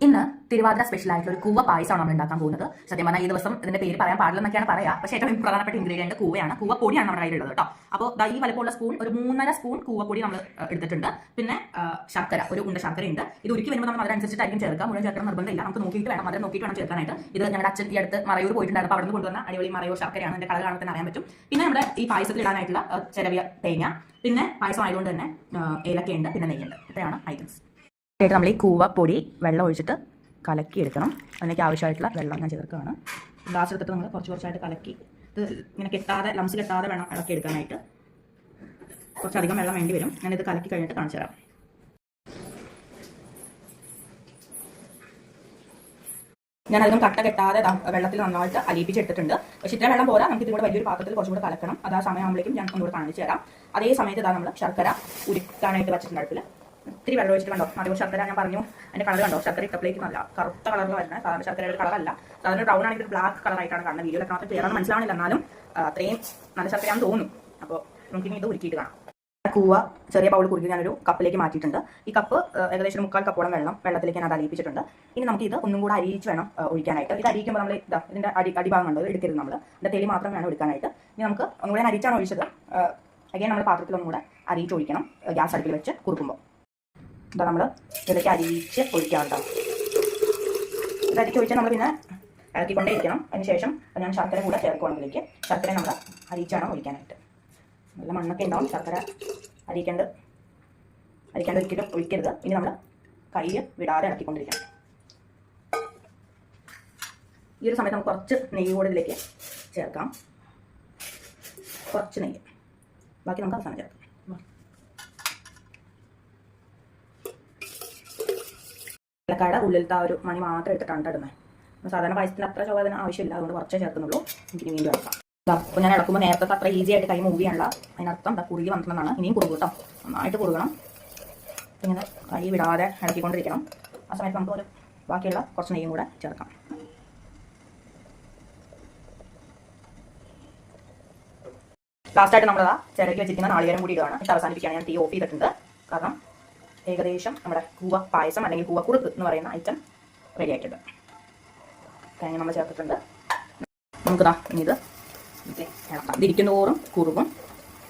ഇന്ന് തിരുവാതിര സ്പെഷ്യൽ ആയിട്ടുള്ള ഒരു കൂവ പായസമാണ് നമ്മൾ ഉണ്ടാക്കാൻ പോകുന്നത്. സത്യം പറഞ്ഞാൽ ഈ ദിവസം ഇതിന്റെ പേര് പറയാൻ പാടില്ലെന്നൊക്കെയാണ് പറയാ, പക്ഷേ ഏറ്റവും പ്രധാനപ്പെട്ട ഇൻഗ്രീഡിയന്റ് കൂവയാണ്. കൂവപ്പൊടിയാണ് നമ്മുടെ കയ്യിലുള്ളത് കേട്ടോ. അപ്പോൾ ഈ വലുപ്പമുള്ള സ്പൂൺ ഒരു 3.5 സ്പൂൺ കൂവപ്പൊടി നമ്മൾ എടുത്തിട്ടുണ്ട്. പിന്നെ ശർക്കര, ഒരു ഉണ്ട ശർക്കര ഉണ്ട്. ഇത് ഉരുക്കി വരുമ്പോൾ നമ്മൾ അതിനനുസരിച്ചിട്ടായിരിക്കും ചേർക്കാം. മുഴുവൻ ചേർക്കാൻ നിർബന്ധമില്ല, നമുക്ക് നോക്കിയിട്ട് വേണം, മധുരം നോക്കിയിട്ട് വേണം ചേർക്കാനായിട്ട്. ഇത് ഞങ്ങളുടെ അച്ഛൻ ഈ അടുത്ത് മറയൂർ പോയിട്ടുണ്ടായിരുന്നു, അപ്പോൾ അവിടെ നിന്ന് കൊണ്ടുവന്ന അടിപൊളി മറയൂർ ശർക്കരയാണ്. എൻ്റെ കളർ കാണാൻ തന്നെ അറിയാൻ പറ്റും. പിന്നെ നമ്മുടെ ഈ പായസത്തിൽ ഇടാനായിട്ടുള്ള ചെറിയ തേങ്ങ, പിന്നെ പായസം ആയതുകൊണ്ട് തന്നെ ഏലക്കയുണ്ട്, പിന്നെ നെയ്യുണ്ട്. ഇത്രയാണ് ഐറ്റംസ്. നമ്മൾ ഈ കൂവപ്പൊടി വെള്ളം ഒഴിച്ചിട്ട് കലക്കി എടുക്കണം. അതിലേക്ക് ആവശ്യമായിട്ടുള്ള വെള്ളം ഞാൻ ചേർക്കുകയാണ്. ഗ്ലാസ് എടുത്തിട്ട് നമ്മൾ കുറച്ചായിട്ട് കലക്കി, ഇത് ഇങ്ങനെ കെട്ടാതെ, ലംസ് കെട്ടാതെ വേണം ഇളക്കി എടുക്കാനായിട്ട്. കുറച്ചധികം വെള്ളം വേണ്ടി വരും. ഞാനിത് കലക്കി കഴിഞ്ഞിട്ട് കാണിച്ചു തരാം. ഞാൻ അധികം കട്ട കെട്ടാതെ വെള്ളത്തിൽ നന്നായിട്ട് അലിയിപ്പിച്ചെടുത്തിട്ടുണ്ട്. പക്ഷേ ഇത്ര വെള്ളം പോരാ, നമുക്ക് ഇതിലൂടെ വലിയൊരു പാത്രത്തിൽ കുറച്ചുകൂടെ കലക്കണം. അത് ആ സമയമാകുമ്പോഴേക്കും ഞാൻ ഒന്നുകൂടെ കാണിച്ചു തരാം. അതേ സമയത്ത് നമ്മൾ ശർക്കര ഉരുക്കാനായിട്ട് വെച്ചിട്ടുണ്ട് അടുപ്പിൽ. ഇത്തിരി വെള്ളം ഒഴിച്ചിട്ട് കണ്ടോ, മധുര ശർക്കര ഞാൻ പറഞ്ഞു, അതിന്റെ കളർ കണ്ടോ, ശർക്കര ഇട്ടപ്പിലേക്ക് നല്ല കറുത്ത കളറിൽ വരുന്നത്. സാധാരണ ശർക്കരയുടെ കളറല്ല, സാധാരണ ബ്രൗൺ ആണെങ്കിൽ ബ്ലാക്ക് കളറായിട്ടാണ് കാണുന്നത്. വീഡിയോയിലൊക്കെ മാത്രം ക്ലിയറാണെന്ന് മനസ്സിലാവണില്ല, എന്നാലും അത്രയും നല്ല ശർക്കരയാണെന്ന് തോന്നുന്നു. അപ്പോൾ നമുക്കിനി ഇത് ഉരുക്കിയിട്ട് കാണാം. കൂവ ചെറിയ ബൗൾ കുറുക്കി ഞാനൊരു കപ്പിലേക്ക് മാറ്റിയിട്ടുണ്ട്. ഈ കപ്പ് ഏകദേശം 3/4 കപ്പോളം വെള്ളത്തിലേക്ക് ഞാൻ അത് അരിയിപ്പിച്ചിട്ടുണ്ട്. ഇനി നമുക്ക് ഇത് ഒന്നും കൂടെ അരിയിച്ച് വേണം ഒഴിക്കാനായിട്ട്. ഇത് അരിയിക്കുമ്പോൾ നമ്മൾ ഇതിന്റെ അടിഭാഗം കണ്ടോ, എടുക്കരുത്, നമ്മൾ ഇതിന്റെ തെളി മാത്രം വേണം എടുക്കാനായിട്ട്. ഇനി നമുക്ക് ഒന്നുകൂടെ ഞാൻ അരിച്ചാണ് ഒഴിച്ചത്. അഗൈൻ നമ്മൾ പാത്രത്തിൽ ഒന്നുകൂടെ അരിയിച്ച് ഒഴിക്കണം, ഗ്യാസ് അടുപ്പിൽ വെച്ച് കുറുക്കുമ്പോൾ. ഇതാ നമ്മൾ ഇതിലേക്ക് അരിയിച്ച് ഒഴിക്കാറുണ്ടാവും. ഇത് അരിച്ച് ഒഴിച്ചാൽ നമ്മൾ പിന്നെ ഇളക്കിക്കൊണ്ടേ ഇരിക്കണം. അതിനുശേഷം ഞാൻ ശർക്കര കൂടെ ചേർക്കണം. ഇതിലേക്ക് ശർക്കര നമ്മൾ അരിച്ചാണ് ഒഴിക്കാനായിട്ട്. നല്ല മണ്ണൊക്കെ ഉണ്ടാവും, ശർക്കര അരിക്കാണ്ട് ഒരിക്കലും ഒഴിക്കരുത്. ഇനി നമ്മൾ കൈ വിടാതെ ഇളക്കിക്കൊണ്ടിരിക്കണം. ഈ ഒരു സമയത്ത് നമുക്ക് കുറച്ച് നെയ്യ് കൂടെ ഇതിലേക്ക് ചേർക്കാം. കുറച്ച് നെയ്യ്, ബാക്കി നമുക്ക് അവസാനം ചേർക്കാം. ഏലക്കായുടെ ഉള്ളിലത്തെ ആ ഒരു മണി മാത്രം എടുത്തിട്ടാണ് ഇടുന്നത്. സാധാരണ പായസത്തിന് അത്ര ചോദന ആവശ്യമില്ല, അതുകൊണ്ട് കുറച്ചേ ചേർക്കുന്നുള്ളൂ. എനിക്ക് വീണ്ടും ഇളക്കാം. അപ്പോൾ ഞാൻ ഇളക്കുമ്പോൾ നേരത്തെ അത്ര ഈസി ആയിട്ട് കൈ മൂവ് ചെയ്യാനുള്ള, അതിനർത്ഥം കുറുകി വന്നിട്ടുണ്ടെന്നാണ്. ഇനിയും കുറുകും കേട്ടോ, നന്നായിട്ട് കുറുകണം. ഇങ്ങനെ കൈ വിടാതെ ഇളക്കിക്കൊണ്ടിരിക്കണം. ആ സമയത്ത് നമുക്ക് ഒരു ബാക്കിയുള്ള കുറച്ച് നെയ്യും കൂടെ ചേർക്കാം. ലാസ്റ്റായിട്ട് നമ്മൾ ചിരക്കി വെച്ചിരിക്കുന്ന നാളികേരം കൂടി ഇടുകയാണ്. ഇത് അവസാനിപ്പിക്കുകയാണ്. ഞാൻ തീ ഓഫ് ചെയ്തിട്ടുണ്ട്, കാരണം ഏകദേശം നമ്മുടെ കൂവ പായസം അല്ലെങ്കിൽ കൂവ കുറുക്ക് എന്ന് പറയുന്ന ഐറ്റം റെഡി ആയിട്ടുണ്ട്. കഴിഞ്ഞ് നമ്മൾ ചേർത്തിട്ടുണ്ട്. നമുക്കിതാ ഇനി ഇത് ഇളക്കാം. ഇതിരിക്കുന്നതോറും കുറുകും.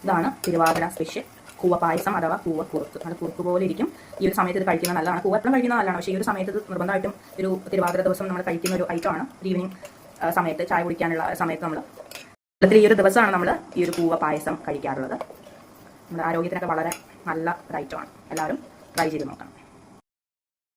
ഇതാണ് തിരുവാതിര സ്പെഷ്യൽ കൂവ പായസം അഥവാ കൂവ കുറുക്ക്. അത് കുറുക്ക് പോലെ ഇരിക്കും. ഈ ഒരു സമയത്ത് ഇത് കഴിക്കുന്നത് നല്ലതാണ്. കൂവ എപ്പോഴും കഴിക്കുന്നത് നല്ലതാണ്, പക്ഷേ ഈ ഒരു സമയത്ത് ഇത് നിർബന്ധമായിട്ടും ഒരു തിരുവാതിര ദിവസം നമ്മൾ കഴിക്കുന്ന ഒരു ഐറ്റമാണ്. ഈവനിങ് സമയത്ത് ചായ കുടിക്കാനുള്ള സമയത്ത് നമ്മൾ ഈ ഒരു ദിവസമാണ് നമ്മൾ ഈ ഒരു കൂവ പായസം കഴിക്കാറുള്ളത്. നമ്മുടെ ആരോഗ്യത്തിനൊക്കെ വളരെ നല്ല ഒരു ഐറ്റമാണ്. എല്ലാവരും ട്രൈ ചെയ്ത് നോക്കണം.